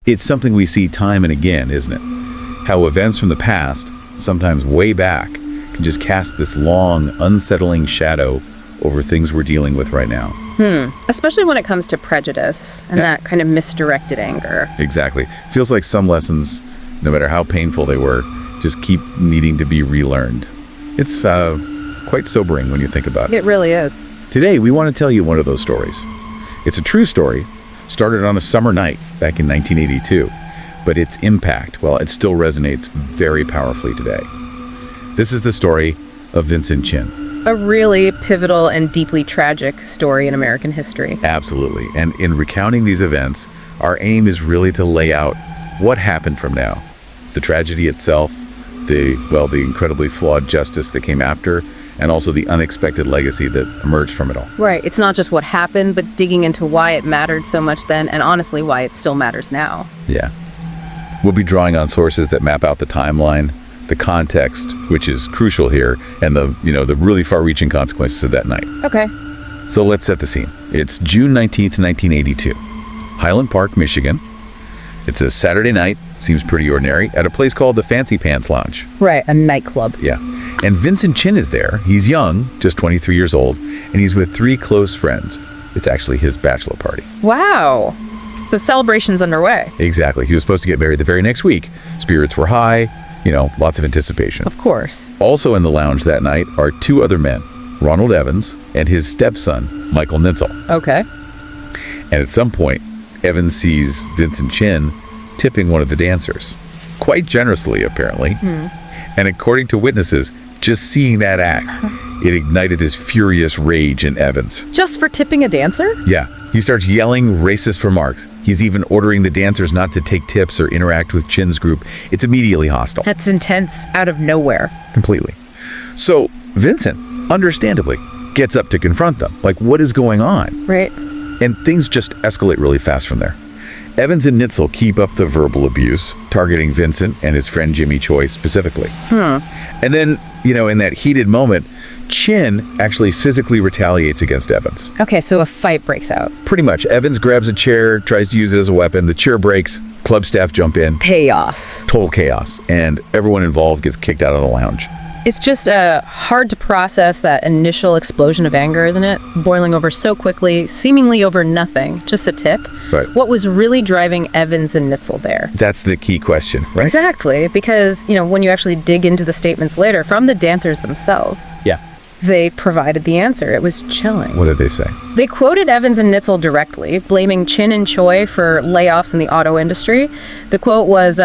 It's something we see time and again, isn't it? How events from the past, sometimes way back, can just cast this long, unsettling shadow over things we're dealing with right now. Especially when it comes to prejudice and that kind of misdirected anger. Exactly. Feels like some lessons, no matter how painful they were, just keep needing to be relearned. It's quite sobering when you think about it. It really is. Today, we want to tell you one of those stories. It's a true story, started on a summer night back in 1982, but its impact, well, it still resonates very powerfully today. This is the story of Vincent Chin. A really pivotal and deeply tragic story in American history. Absolutely. And in recounting these events, our aim is really to lay out what happened from now. The tragedy itself, the incredibly flawed justice that came after, and also the unexpected legacy that emerged from it all. Right. It's not just what happened, but digging into why it mattered so much then, and honestly, why it still matters now. Yeah. We'll be drawing on sources that map out the timeline, the context, which is crucial here, and the really far-reaching consequences of that night. Okay. So let's set the scene. It's June 19th, 1982. Highland Park, Michigan. It's a Saturday night, seems pretty ordinary, at a place called the Fancy Pants Lounge. Right, a nightclub. Yeah. And Vincent Chin is there. He's young, just 23 years old, and he's with 3 close friends. It's actually his bachelor party. Wow. So celebration's underway. Exactly. He was supposed to get married the very next week. Spirits were high, lots of anticipation. Of course. Also in the lounge that night are 2 other men, Ronald Evans and his stepson, Michael Nitzel. Okay. And at some point, Evans sees Vincent Chin tipping one of the dancers, quite generously, apparently. And according to witnesses, just seeing that act, it ignited this furious rage in Evans. Just for tipping a dancer? Yeah. He starts yelling racist remarks. He's even ordering the dancers not to take tips or interact with Chin's group. It's immediately hostile. That's intense, out of nowhere. Completely. So Vincent, understandably, gets up to confront them. Like, what is going on? Right. And things just escalate really fast from there. Evans and Nitzel keep up the verbal abuse, targeting Vincent and his friend Jimmy Choi specifically. And then, in that heated moment, Chin actually physically retaliates against Evans. Okay, so a fight breaks out. Pretty much. Evans grabs a chair, tries to use it as a weapon. The chair breaks. Club staff jump in. Chaos. Total chaos. And everyone involved gets kicked out of the lounge. It's just hard to process that initial explosion of anger, isn't it? Boiling over so quickly, seemingly over nothing, just a tip. Right. What was really driving Evans and Nitzel there? That's the key question, right? Exactly, because, when you actually dig into the statements later from the dancers themselves, Yeah. they provided the answer. It was chilling. What did they say? They quoted Evans and Nitzel directly, blaming Chin and Choi for layoffs in the auto industry. The quote was,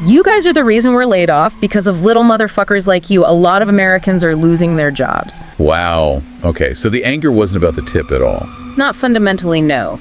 "You guys are the reason we're laid off because of little motherfuckers like you. A lot of Americans are losing their jobs." Wow. Okay, so the anger wasn't about the tip at all. Not fundamentally, no.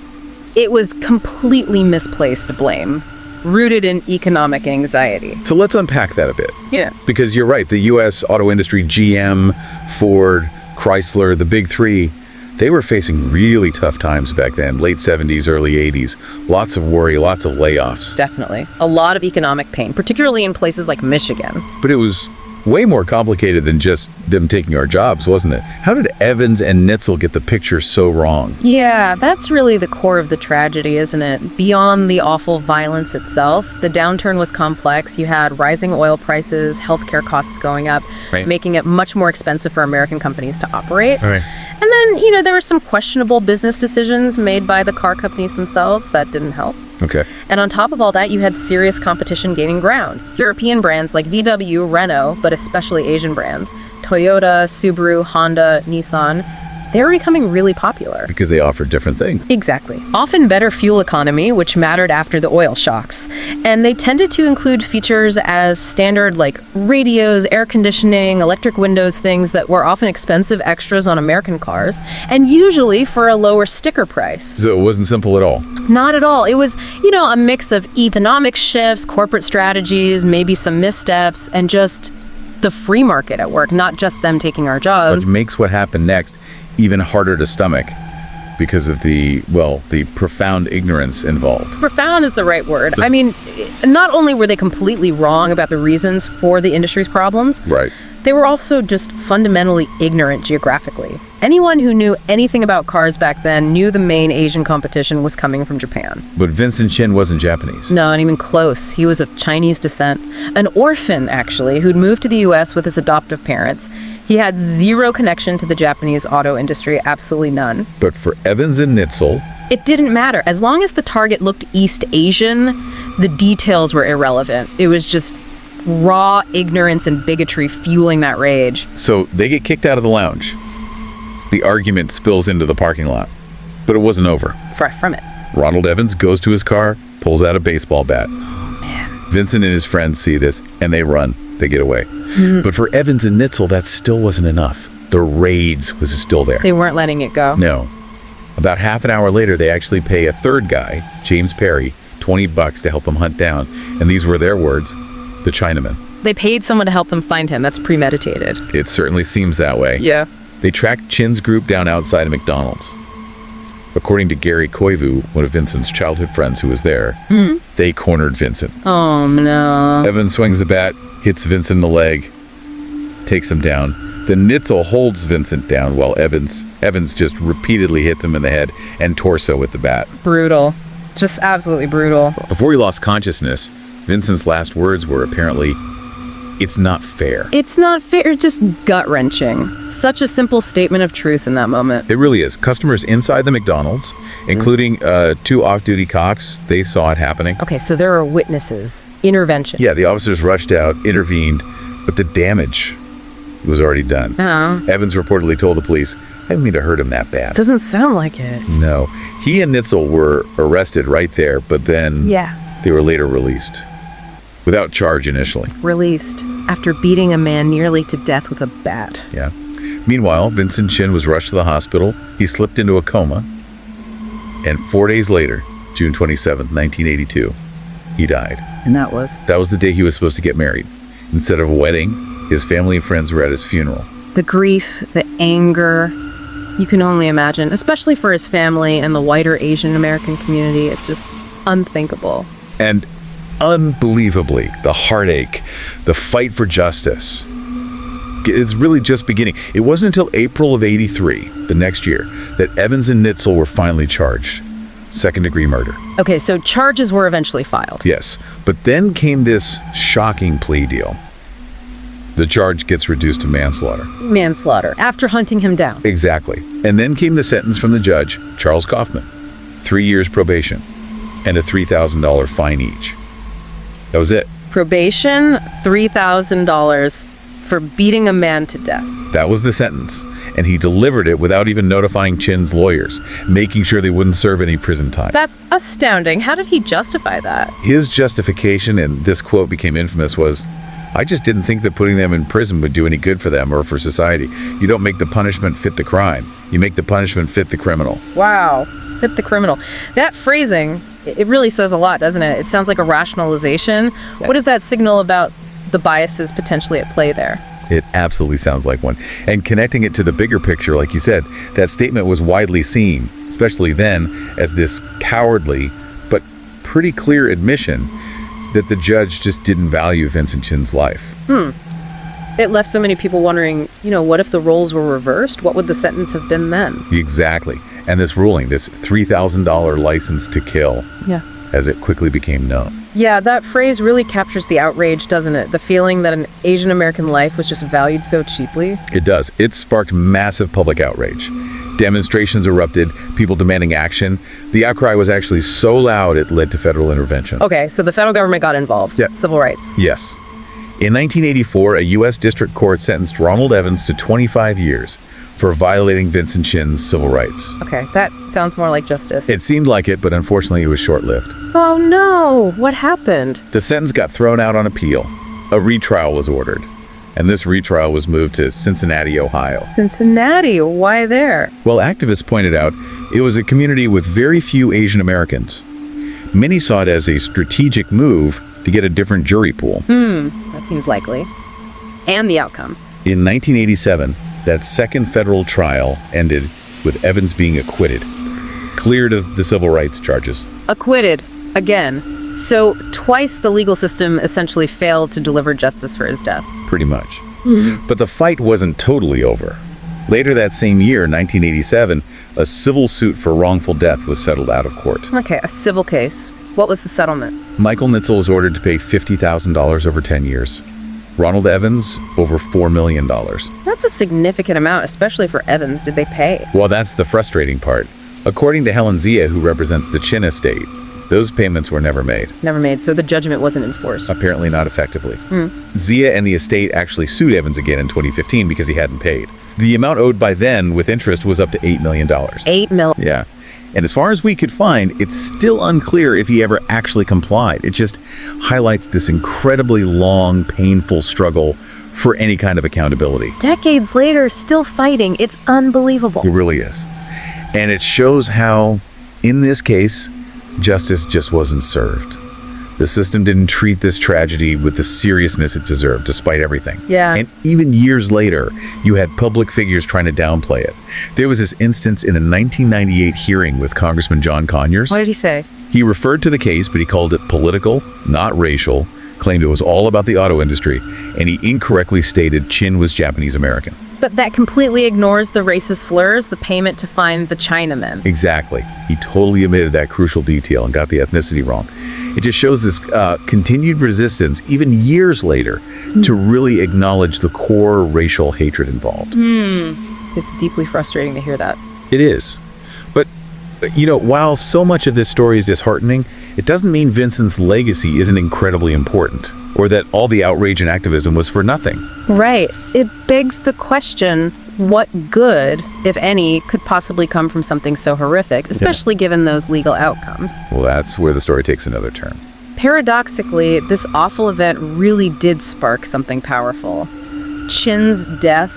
It was completely misplaced blame, rooted in economic anxiety. So let's unpack that a bit. Yeah. Because you're right, the U.S. auto industry, GM, Ford, Chrysler, the big 3, they were facing really tough times back then, late 70s, early 80s. Lots of worry, lots of layoffs. Definitely. A lot of economic pain, particularly in places like Michigan. But it was way more complicated than just them taking our jobs, wasn't it? How did Evans and Nitzel get the picture so wrong? Yeah, that's really the core of the tragedy, isn't it? Beyond the awful violence itself, the downturn was complex. You had rising oil prices, healthcare costs going up, Right. making it much more expensive for American companies to operate. All right. And then, there were some questionable business decisions made by the car companies themselves that didn't help. Okay. And on top of all that, you had serious competition gaining ground. European brands like VW, Renault, but especially Asian brands, Toyota, Subaru, Honda, Nissan, they were becoming really popular. Because they offered different things. Exactly. Often better fuel economy, which mattered after the oil shocks. And they tended to include features as standard like radios, air conditioning, electric windows, things that were often expensive extras on American cars, and usually for a lower sticker price. So it wasn't simple at all. Not at all. It was, a mix of economic shifts, corporate strategies, maybe some missteps, and just the free market at work, not just them taking our jobs. Which makes what happened next even harder to stomach because of the profound ignorance involved. Profound is the right word. I mean, not only were they completely wrong about the reasons for the industry's problems, Right. They were also just fundamentally ignorant geographically. Anyone who knew anything about cars back then knew the main Asian competition was coming from Japan. But Vincent Chin wasn't Japanese. No, not even close. He was of Chinese descent. An orphan, actually, who'd moved to the U.S. with his adoptive parents. He had zero connection to the Japanese auto industry, absolutely none. But for Evans and Nitzel, it didn't matter. As long as the target looked East Asian, the details were irrelevant. It was just raw ignorance and bigotry fueling that rage. so they get kicked out of the lounge. The argument spills into the parking lot. But it wasn't over. Far from it. Ronald Evans goes to his car, pulls out a baseball bat. Oh, man. Vincent and his friends see this, and they run. They get away. But for Evans and Nitzel, that still wasn't enough. The rage was still there. They weren't letting it go. No. About half an hour later, they actually pay a third guy, James Perry, $20 to help him hunt down. And these were their words, the Chinaman. They paid someone to help them find him. That's premeditated. It certainly seems that way. Yeah. They tracked Chin's group down outside of McDonald's. According to Gary Koivu, one of Vincent's childhood friends who was there, they cornered Vincent. Oh, no. Evans swings the bat, hits Vincent in the leg, takes him down. Then Nitzel holds Vincent down while Evans just repeatedly hits him in the head and torso with the bat. Brutal. Just absolutely brutal. Before he lost consciousness, Vincent's last words were apparently, "It's not fair." It's not fair, just gut-wrenching. Such a simple statement of truth in that moment. It really is. Customers inside the McDonald's, including 2 off-duty cops, they saw it happening. Okay, so there are witnesses. Intervention. Yeah, the officers rushed out, intervened, but the damage was already done. Oh. Evans reportedly told the police, "I didn't mean to hurt him that bad." Doesn't sound like it. No. He and Nitzel were arrested right there, but then they were later released. Without charge initially. Released after beating a man nearly to death with a bat. Yeah. Meanwhile, Vincent Chin was rushed to the hospital. He slipped into a coma. And 4 days later, June 27th, 1982, he died. And that was? That was the day he was supposed to get married. Instead of a wedding, his family and friends were at his funeral. The grief, the anger, you can only imagine, especially for his family and the wider Asian American community. It's just unthinkable. And unbelievably, the heartache, the fight for justice, it's really just beginning. It wasn't until April of '83, the next year, that Evans and Nitzel were finally charged. Second-degree murder. Okay, so charges were eventually filed. Yes, but then came this shocking plea deal. The charge gets reduced to manslaughter. Manslaughter, after hunting him down. Exactly. And then came the sentence from the judge, Charles Kaufman. 3 years probation and a $3,000 fine each. That was it. Probation, $3,000 for beating a man to death. That was the sentence. And he delivered it without even notifying Chin's lawyers, making sure they wouldn't serve any prison time. That's astounding. How did he justify that? His justification, and this quote became infamous, was, "I just didn't think that putting them in prison would do any good for them or for society. You don't make the punishment fit the crime. You make the punishment fit the criminal." Wow. Fit the criminal. That phrasing, it really says a lot, doesn't it? It sounds like a rationalization. What does that signal about the biases potentially at play there? It absolutely sounds like one. And connecting it to the bigger picture, like you said, that statement was widely seen, especially then, as this cowardly but pretty clear admission that the judge just didn't value Vincent Chin's life. It left so many people wondering, what if the roles were reversed? What would the sentence have been then? Exactly. And this ruling, this $3,000 license to kill, Yeah. as it quickly became known. Yeah, that phrase really captures the outrage, doesn't it? The feeling that an Asian American life was just valued so cheaply. It does. It sparked massive public outrage. Demonstrations erupted, people demanding action. The outcry was actually so loud it led to federal intervention. Okay, so the federal government got involved. Yeah. Civil rights. Yes. In 1984, a U.S. district court sentenced Ronald Evans to 25 years for violating Vincent Chin's civil rights. Okay, that sounds more like justice. It seemed like it, but unfortunately it was short-lived. Oh no, what happened? The sentence got thrown out on appeal. A retrial was ordered, and this retrial was moved to Cincinnati, Ohio. Cincinnati, why there? Well, activists pointed out it was a community with very few Asian Americans. Many saw it as a strategic move to get a different jury pool. That seems likely. And the outcome. In 1987, that second federal trial ended with Evans being acquitted, cleared of the civil rights charges. Acquitted. Again. So twice the legal system essentially failed to deliver justice for his death. Pretty much. But the fight wasn't totally over. Later that same year, 1987, a civil suit for wrongful death was settled out of court. Okay, a civil case. What was the settlement? Michael Nitzel was ordered to pay $50,000 over 10 years. Ronald Evans, over $4 million. That's a significant amount, especially for Evans. Did they pay? Well, that's the frustrating part. According to Helen Zia, who represents the Chin estate, those payments were never made. Never made, so the judgment wasn't enforced. Apparently not effectively. Zia and the estate actually sued Evans again in 2015 because he hadn't paid. The amount owed by then, with interest, was up to $8 million. $8 million. Yeah. And as far as we could find, it's still unclear if he ever actually complied. It just highlights this incredibly long, painful struggle for any kind of accountability. Decades later, still fighting. It's unbelievable. It really is. And it shows how, in this case, justice just wasn't served. The system didn't treat this tragedy with the seriousness it deserved, despite everything. Yeah. And even years later, you had public figures trying to downplay it. There was this instance in a 1998 hearing with Congressman John Conyers. What did he say? He referred to the case, but he called it political, not racial, claimed it was all about the auto industry, and he incorrectly stated Chin was Japanese American. But that completely ignores the racist slurs, the payment to find the Chinamen. Exactly. He totally omitted that crucial detail and got the ethnicity wrong. It just shows this continued resistance, even years later, to really acknowledge the core racial hatred involved. It's deeply frustrating to hear that. It is. But, while so much of this story is disheartening, it doesn't mean Vincent's legacy isn't incredibly important, or that all the outrage and activism was for nothing. Right. It begs the question, what good, if any, could possibly come from something so horrific, especially given those legal outcomes? Well, that's where the story takes another turn. Paradoxically, this awful event really did spark something powerful. Chin's death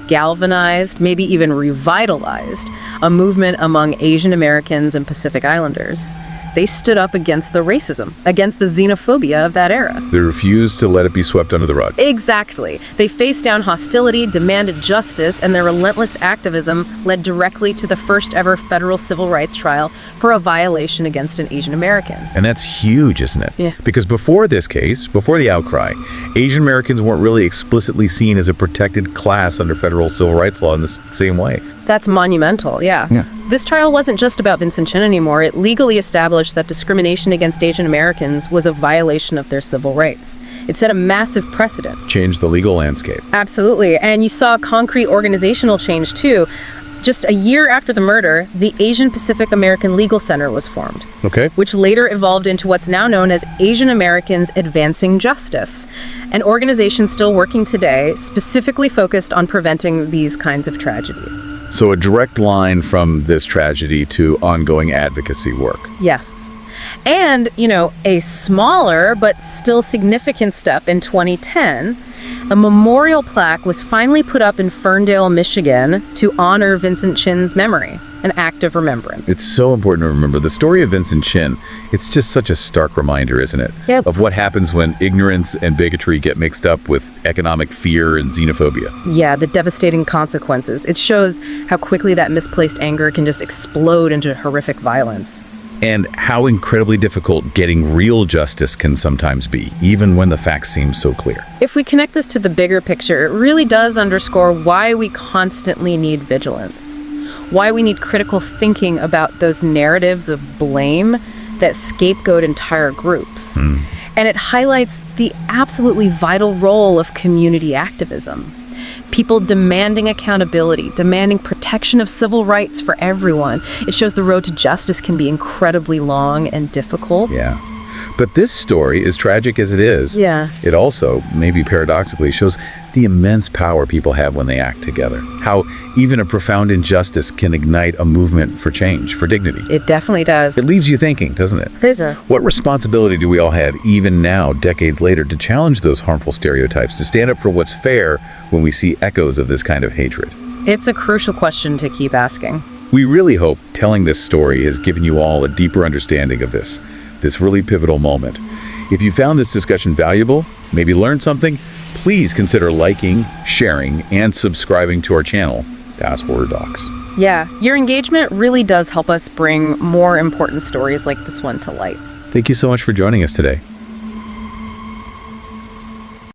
galvanized, maybe even revitalized, a movement among Asian Americans and Pacific Islanders. They stood up against the racism, against the xenophobia of that era. They refused to let it be swept under the rug. Exactly. They faced down hostility, demanded justice, and their relentless activism led directly to the first ever federal civil rights trial for a violation against an Asian American. And that's huge, isn't it? Yeah. Because before this case, before the outcry, Asian Americans weren't really explicitly seen as a protected class under federal civil rights law in the same way. That's monumental, yeah. This trial wasn't just about Vincent Chin anymore. It legally established that discrimination against Asian Americans was a violation of their civil rights. It set a massive precedent. Changed the legal landscape. Absolutely. And you saw concrete organizational change, too. Just a year after the murder, the Asian Pacific American Legal Center was formed. Okay. Which later evolved into what's now known as Asian Americans Advancing Justice, an organization still working today, specifically focused on preventing these kinds of tragedies. So a direct line from this tragedy to ongoing advocacy work. Yes. And, a smaller but still significant step in 2010, a memorial plaque was finally put up in Ferndale, Michigan to honor Vincent Chin's memory, an act of remembrance. It's so important to remember. The story of Vincent Chin, it's just such a stark reminder, isn't it? Yep. Of what happens when ignorance and bigotry get mixed up with economic fear and xenophobia. Yeah, the devastating consequences. It shows how quickly that misplaced anger can just explode into horrific violence. And how incredibly difficult getting real justice can sometimes be, even when the facts seem so clear. If we connect this to the bigger picture, it really does underscore why we constantly need vigilance, why we need critical thinking about those narratives of blame that scapegoat entire groups. And it highlights the absolutely vital role of community activism. People demanding accountability, demanding protection of civil rights for everyone. It shows the road to justice can be incredibly long and difficult. Yeah. But this story, as tragic as it is, it also, maybe paradoxically, shows the immense power people have when they act together. How even a profound injustice can ignite a movement for change, for dignity. It definitely does. It leaves you thinking, doesn't it? What responsibility do we all have, even now, decades later, to challenge those harmful stereotypes, to stand up for what's fair when we see echoes of this kind of hatred? It's a crucial question to keep asking. We really hope telling this story has given you all a deeper understanding of this really pivotal moment. If you found this discussion valuable, maybe learned something, please consider liking, sharing, and subscribing to our channel, Diaspora Docs. Yeah, your engagement really does help us bring more important stories like this one to light. Thank you so much for joining us today.